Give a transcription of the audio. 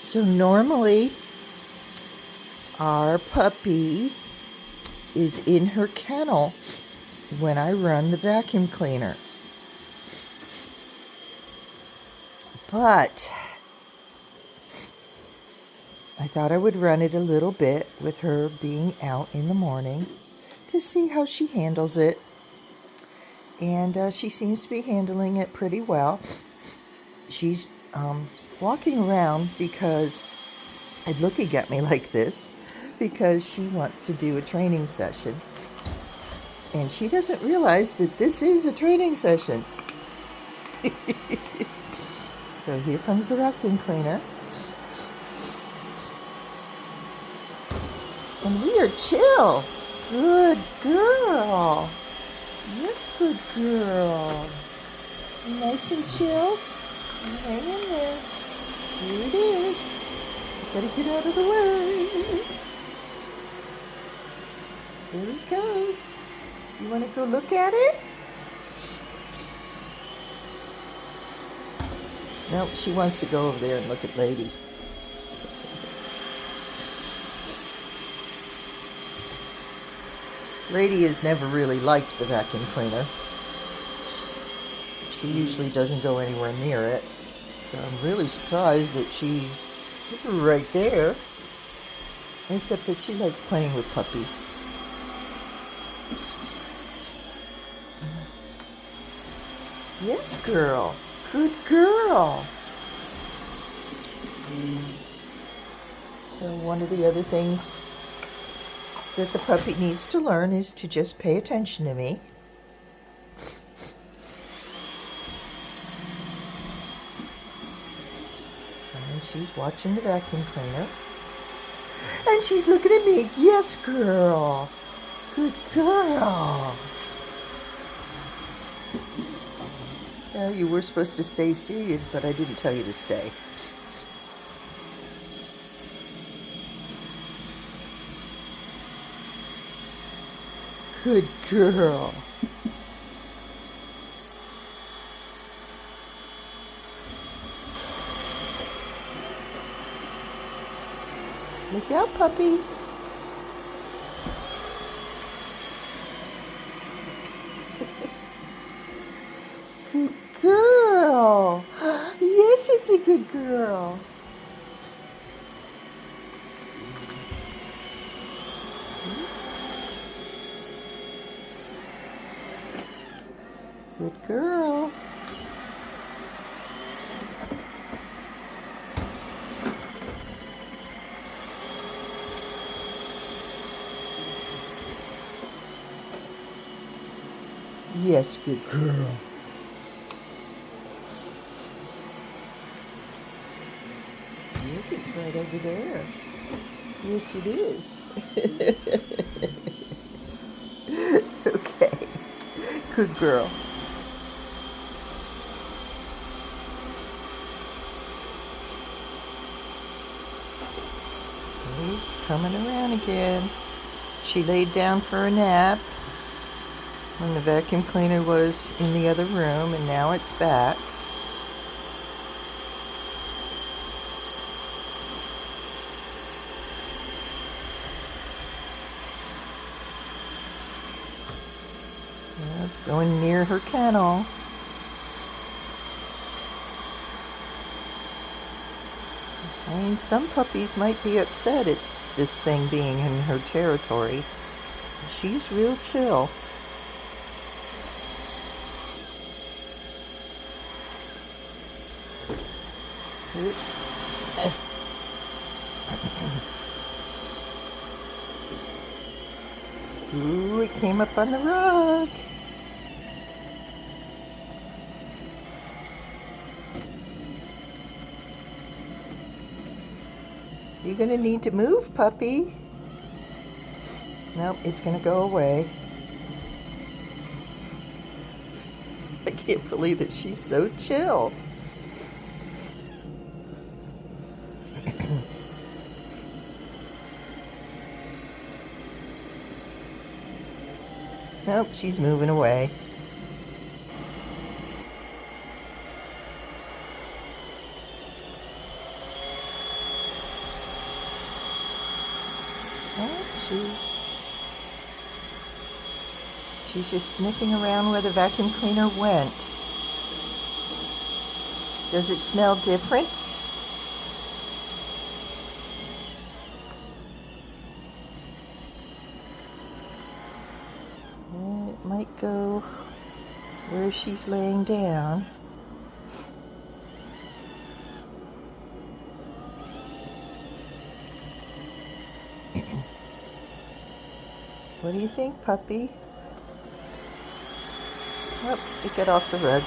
So normally our puppy is in her kennel when I run the vacuum cleaner. But I thought I would run it a little bit with her being out in the morning to see how she handles it. And she seems to be handling it pretty well. She's walking around because, and looking at me like this, because she wants to do a training session. And she doesn't realize that this is a training session. So here comes the vacuum cleaner. And we are chill. Good girl. Yes, good girl. Nice and chill. Hang in there. Here it is. Gotta get out of the way. There it goes. You want to go look at it? No, she wants to go over there and look at Lady. Lady has never really liked the vacuum cleaner. She usually doesn't go anywhere near it. So I'm really surprised that she's right there. Except that she likes playing with Puppy. Yes, girl. Good girl. So one of the other things that the puppy needs to learn is to just pay attention to me. And she's watching the vacuum cleaner. And she's looking at me. Yes, girl. Good girl. Yeah, you were supposed to stay seated, but I didn't tell you to stay. Good girl. Look out, puppy. Good girl. Yes, it's a good girl. Good girl. Yes, good girl. Yes, it's right over there. Yes, it is. Okay. Good girl. It's coming around again. She laid down for a nap when the vacuum cleaner was in the other room, and now it's back. Now it's going near her kennel. I mean, some puppies might be upset at this thing being in her territory. She's real chill. Ooh, it came up on the rug. You're gonna need to move, puppy. Nope, it's gonna go away. I can't believe that she's so chill. Nope, she's moving away. She, she's just sniffing around where the vacuum cleaner went. Does it smell different? It might go where she's laying down. What do you think, puppy? Oh, get off the rug.